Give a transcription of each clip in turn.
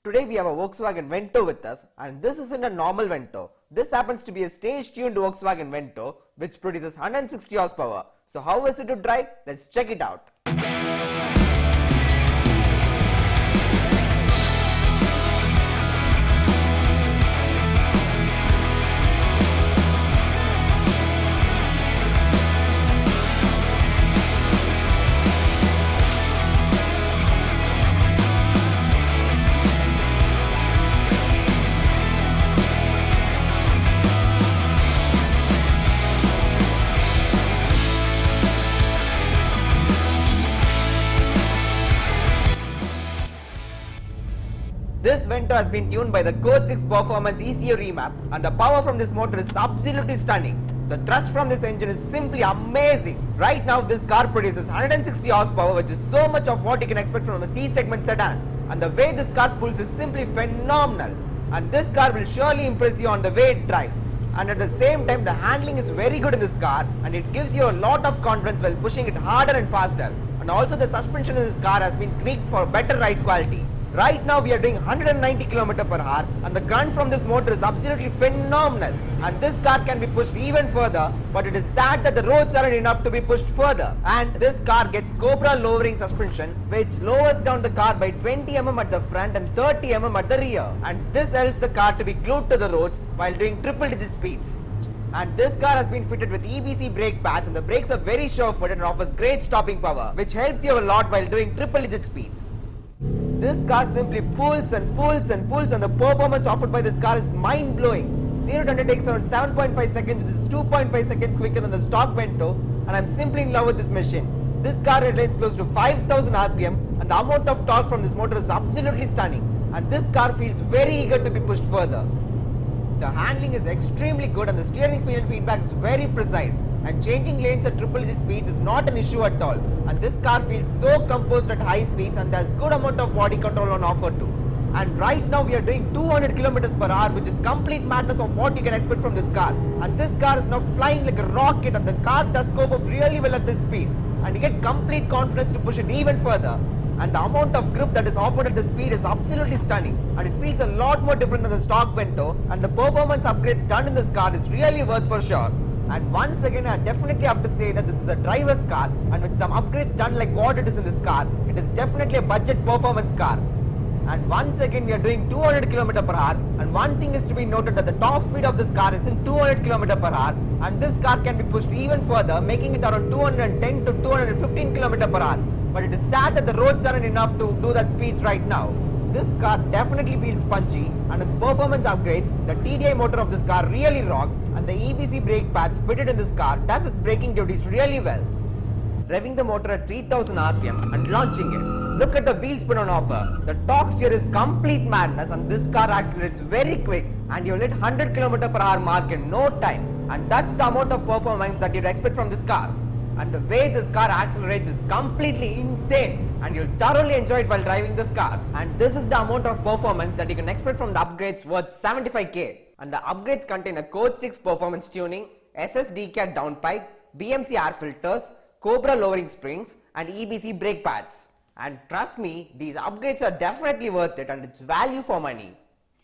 Today we have a Volkswagen Vento with us, and this isn't a normal Vento. This happens to be a stage-tuned Volkswagen Vento which produces 160 horsepower. So how is it to drive? Let's check it out. This Vento has been tuned by the Code 6 Performance ECU remap, and the power from this motor is absolutely stunning. The thrust from this engine is simply amazing. Right now this car produces 160 horsepower, which is so much of what you can expect from a C-segment sedan. And the way this car pulls is simply phenomenal. And this car will surely impress you on the way it drives. And at the same time, the handling is very good in this car, and it gives you a lot of confidence while pushing it harder and faster. And also the suspension in this car has been tweaked for better ride quality. Right now we are doing 190 km per hour, and the grunt from this motor is absolutely phenomenal. And this car can be pushed even further, but it is sad that the roads aren't enough to be pushed further. And this car gets Cobra lowering suspension, which lowers down the car by 20 mm at the front and 30 mm at the rear. And this helps the car to be glued to the roads while doing triple-digit speeds. And this car has been fitted with EBC brake pads, and the brakes are very sure-footed and offers great stopping power, which helps you a lot while doing triple-digit speeds. This car simply pulls and pulls and pulls, and the performance offered by this car is mind-blowing. 0 to 100 takes around 7.5 seconds, which is 2.5 seconds quicker than the stock Vento, and I'm simply in love with this machine. This car headlines close to 5000 RPM, and the amount of torque from this motor is absolutely stunning. And this car feels very eager to be pushed further. The handling is extremely good, and the steering feel and feedback is very precise. And changing lanes at triple-digit speeds is not an issue at all. And this car feels so composed at high speeds, and there's good amount of body control on offer too. And right now we are doing 200 km per hour, which is complete madness of what you can expect from this car. And this car is now flying like a rocket, and the car does cope up really well at this speed. And you get complete confidence to push it even further. And the amount of grip that is offered at this speed is absolutely stunning. And it feels a lot more different than the stock Vento. And the performance upgrades done in this car is really worth for sure. And once again, I definitely have to say that this is a driver's car, and with some upgrades done like what it is in this car, it is definitely a budget performance car. And once again, we are doing 200 km per hour, and one thing is to be noted that the top speed of this car is in 200 km per hour, and this car can be pushed even further, making it around 210 to 215 km per hour. But it is sad that the roads aren't enough to do that speeds right now. This car definitely feels punchy, and with performance upgrades, the TDI motor of this car really rocks, and the EBC brake pads fitted in this car does its braking duties really well. Revving the motor at 3000 RPM and launching it. Look at the wheel spin on offer. The torque steer is complete madness, and this car accelerates very quick, and you'll hit 100 km per hour mark in no time. And that's the amount of performance that you'd expect from this car. And the way this car accelerates is completely insane, and you'll thoroughly enjoy it while driving this car. And this is the amount of performance that you can expect from the upgrades worth 75k. And the upgrades contain a Code 6 performance tuning, SSD cat downpipe, BMC air filters, Cobra lowering springs, and EBC brake pads. And trust me, these upgrades are definitely worth it, and it's value for money.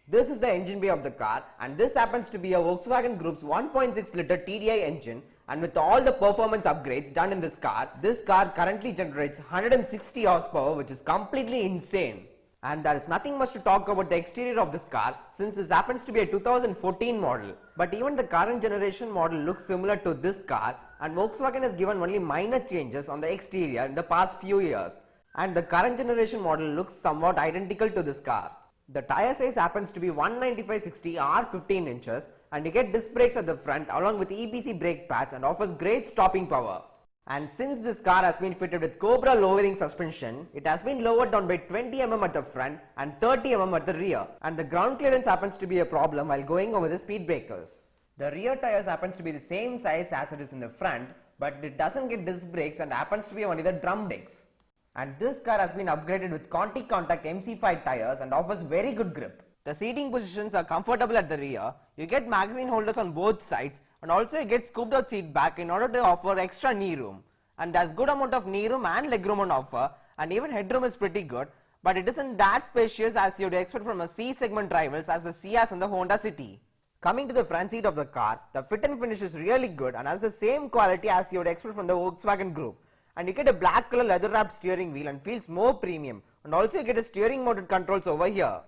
This is the engine bay of the car, and this happens to be a Volkswagen Group's 1.6 liter TDI engine. And with all the performance upgrades done in this car currently generates 160 horsepower, which is completely insane. And there is nothing much to talk about the exterior of this car, since this happens to be a 2014 model. But even the current generation model looks similar to this car, and Volkswagen has given only minor changes on the exterior in the past few years. And the current generation model looks somewhat identical to this car. The tire size happens to be 195/60 or 15 inches, and you get disc brakes at the front along with EBC brake pads, and offers great stopping power. And since this car has been fitted with Cobra lowering suspension, it has been lowered down by 20 mm at the front and 30 mm at the rear. And the ground clearance happens to be a problem while going over the speed breakers. The rear tires happens to be the same size as it is in the front, but it doesn't get disc brakes and happens to be only the drum brakes. And this car has been upgraded with Conti Contact MC5 tires and offers very good grip. The seating positions are comfortable at the rear. You get magazine holders on both sides, and also you get scooped out seat back in order to offer extra knee room. And there's good amount of knee room and leg room on offer, and even headroom is pretty good. but it isn't that spacious as you would expect from a C-segment rivals as the Ciaz and the Honda City. Coming to the front seat of the car, the fit and finish is really good and has the same quality as you would expect from the Volkswagen group. And you get a black color leather wrapped steering wheel and feels more premium, and also you get a steering mounted controls over here.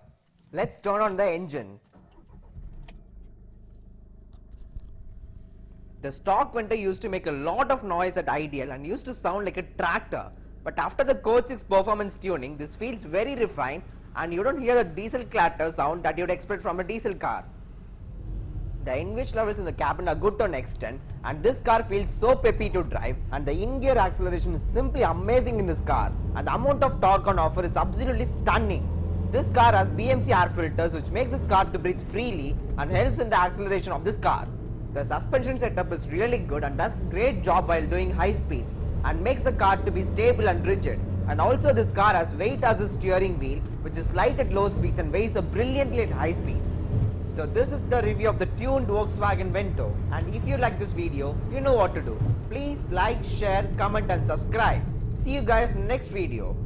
Let's turn on the engine. The stock Vento used to make a lot of noise at ideal and used to sound like a tractor, but after the Code 6 performance tuning, this feels very refined and you don't hear the diesel clatter sound that you'd expect from a diesel car. The engine levels in the cabin are good to an extent, and this car feels so peppy to drive, and the in-gear acceleration is simply amazing in this car, and the amount of torque on offer is absolutely stunning. This car has BMC air filters which makes this car to breathe freely and helps in the acceleration of this car. The suspension setup is really good and does great job while doing high speeds and makes the car to be stable and rigid. And also this car has weight assist steering wheel which is light at low speeds and weighs brilliantly at high speeds. So this is the review of the tuned Volkswagen Vento, and if you like this video, you know what to do. Please like, share, comment and subscribe. See you guys in the next video.